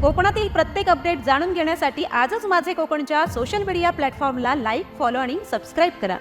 कोकणातील प्रत्येक अपडेट जाणून घेण्यासाठी आजच माझे कोकणच्या सोशल मीडिया प्लॅटफॉर्मला लाईक, फॉलो आणि सबस्क्राईब करा।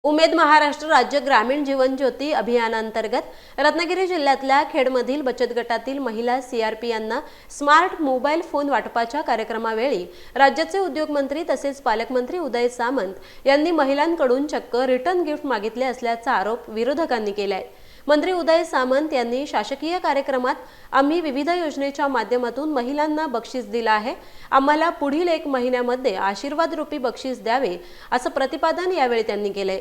उमेद महाराष्ट्र राज्य ग्रामीण जीवन ज्योती अभियानांतर्गत रत्नागिरी जिल्ह्यातल्या खेडमधील बचत गटातील महिला सीआरपी यांना स्मार्ट मोबाईल फोन वाटपाच्या कार्यक्रमावेळी राज्याचे उद्योगमंत्री तसेच पालकमंत्री उदय सामंत यांनी महिलांकडून चक्क रिटर्न गिफ्ट मागितले असल्याचा आरोप विरोधकांनी केलाय। मंत्री उदय सामंत यांनी शासकीय कार्यक्रमात आम्ही विविध योजनेच्या माध्यमातून महिलांना बक्षीस दिला आहे, आम्हाला पुढील 1 महिन्यामध्ये आशीर्वाद रूपी बक्षीस द्यावे असं प्रतिपादन यावेळी त्यांनी केले।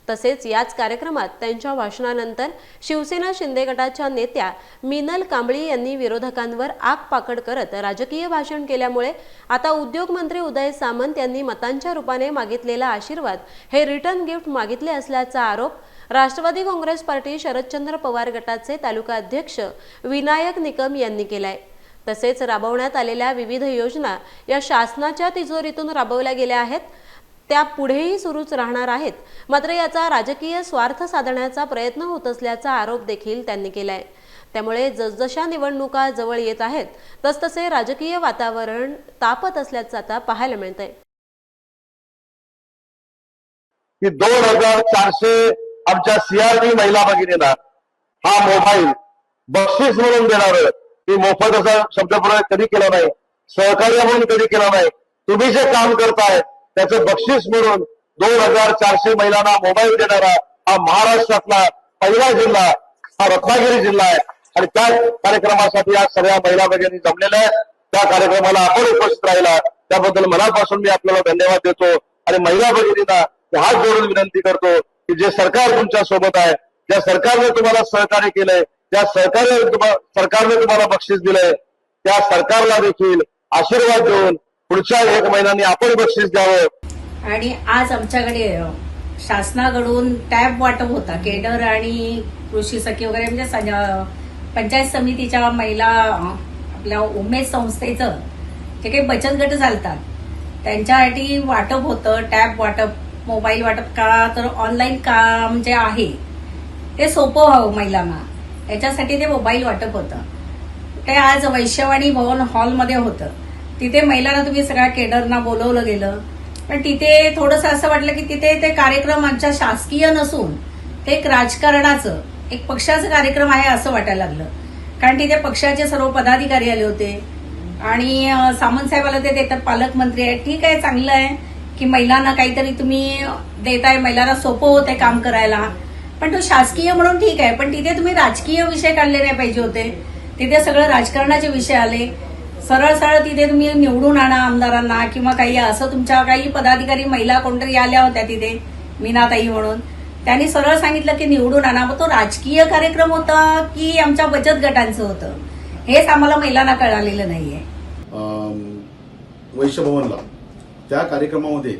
तसेच याच कार्यक्रमात त्यांच्या भाषणानंतर शिवसेना शिंदे गटाच्या नेत्या मीनल कांबळी यांनी विरोधकांवर आगपाखड करत राजकीय भाषण केल्यामुळे आता उद्योग मंत्री उदय सामंत यांनी मतांच्या रूपाने मागितलेला आशीर्वाद हे रिटर्न गिफ्ट मागितले असल्याचा आरोप राष्ट्रवादी काँग्रेस पार्टी शरदचंद्र पवार गटाचे तालुका अध्यक्ष विनायक निकम यांनी केलाय। तसेच राबवण्यात आलेल्या विविध योजना या शासनाच्या तिजोरीतून राबवल्या गेल्या आहेत, त्या पुढेही सुरूच राहणार आहेत, मात्र याचा राजकीय स्वार्थ साधण्याचा प्रयत्न होत असल्याचा आरोप देखील त्यांनी केलाय। त्यामुळे जसजशा निवडणुका जवळ येत आहेत तसतसे राजकीय वातावरण तापत असल्याचं आता पाहायला मिळतंय। 2400 आमच्या सीआरपी महिला भगिनींना हा मोबाईल बक्षीस म्हणून देणार। की मोफत असा शब्दप्रयोग कधी केला नाही, सहकार्य म्हणून कधी केला नाही। तुम्ही जे काम करताय त्याचं बक्षीस म्हणून 2400 महिलांना मोबाईल देणारा हा महाराष्ट्रातला पहिला जिल्हा हा रत्नागिरी जिल्हा आहे। आणि त्या कार्यक्रमासाठी आज सगळ्या महिला भगिनी जमलेल्या आहेत। त्या कार्यक्रमाला आपण उपस्थित राहिला त्याबद्दल मनापासून मी आपल्याला धन्यवाद देतो आणि महिला भगिनींना हात जोडून विनंती करतो की जे सरकार तुमच्या सोबत आहे, ज्या सरकारने तुम्हाला सहकार्य केलंय, त्या सरकारने तुम्हाला बक्षीस दिलंय, त्या सरकारला देखील आशीर्वाद देऊन पुढच्या 1 महिन्याने आपण बक्षीस द्यावं। आणि आज आमच्याकडे शासनाकडून टॅब वाटप होता, केडर आणि कृषी सखी वगैरे म्हणजे पंचायत समितीच्या महिला आपल्या उमेद संस्थेचं जे काही बचत गट चालतात त्यांच्यासाठी वाटप होतं, टॅब वाटप, मोबाईल वाटप का तर ऑनलाईन काम जे आहे ते सोपं व्हावं महिलांना, याच्यासाठी ते मोबाईल वाटप होतं। ते आज वैश्यवाणी भवन हॉलमध्ये होतं। तिथे महिलांना तुम्ही सगळ्या केडरना बोलवलं गेलं, पण तिथे थोडंसं असं वाटलं की तिथे ते कार्यक्रम आमच्या शासकीय नसून ते एक राजकारणाचं, एक पक्षाचं कार्यक्रम आहे असं वाटायला लागलं। कारण तिथे पक्षाचे सर्व पदाधिकारी आले होते आणि सामंत साहेब आले होते, ते तर पालकमंत्री आहेत। ठीक आहे, चांगलं आहे की महिलांना काहीतरी तुम्ही देताय, महिलांना सोपं होत आहे काम करायला, पण तो शासकीय म्हणून ठीक आहे, पण तिथे तुम्ही राजकीय विषय काढले नाही पाहिजे होते। तिथे सगळं राजकारणाचे विषय आले। सरळ सरळ तिथे तुम्ही निवडून आणा आमदारांना किंवा काही असं, तुमच्या काही पदाधिकारी महिला कोणतरी आल्या होत्या तिथे, मीनाताई म्हणून, त्यांनी सरळ सांगितलं की निवडून आणा। मग तो राजकीय कार्यक्रम होता की आमच्या बचत गटांचं होतं हेच आम्हाला महिलांना कळालेलं नाहीये। वैश्य भवनला त्या कार्यक्रमामध्ये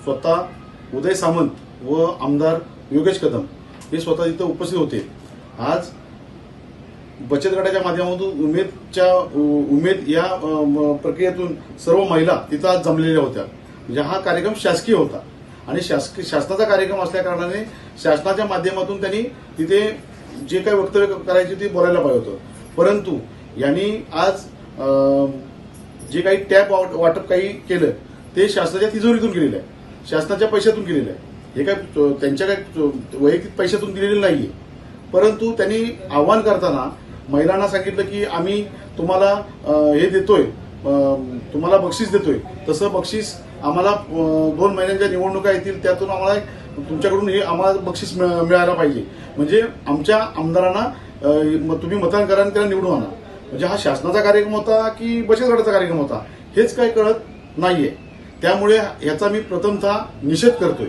स्वतः उदय सामंत व आमदार योगेश कदम हे स्वतः तिथे उपस्थित होते। आज बचत गटाच्या माध्यमातून उमेद या प्रक्रियेतून सर्व महिला तिथं आज जमलेल्या होत्या। म्हणजे हा कार्यक्रम शासकीय होता आणि शासनाचा कार्यक्रम असल्या कारणाने शासनाच्या माध्यमातून त्यांनी तिथे जे काही वक्तव्य करायचे ते बोलायला पाहिजे होतं, परंतु यांनी आज जे काही टॅप वाटप काही केलं ते शासनाच्या तिजोरीतून केलेलं आहे, शासनाच्या पैशातून केलेलं आहे। हे काय त्यांच्या काही वैयक्तिक पैशातून दिलेलं नाहीये, परंतु त्यांनी आव्हान करताना महिलांना सांगितलं की आम्ही तुम्हाला हे देतोय, तुम्हाला बक्षीस देतोय, तसं बक्षीस आम्हाला 2 महिन्यांच्या निवडणुका येतील त्यातून आम्हाला तुमच्याकडून हे आम्हाला बक्षीस मिळायला पाहिजे। म्हणजे आमच्या आमदारांना तुम्ही मतदान करा आणि त्याला निवडून आणा। म्हणजे हा शासनाचा कार्यक्रम होता की बचत गटाचा कार्यक्रम होता हेच काही कळत नाहीये। त्यामुळे याचा मी प्रथमतः निषेध करतोय।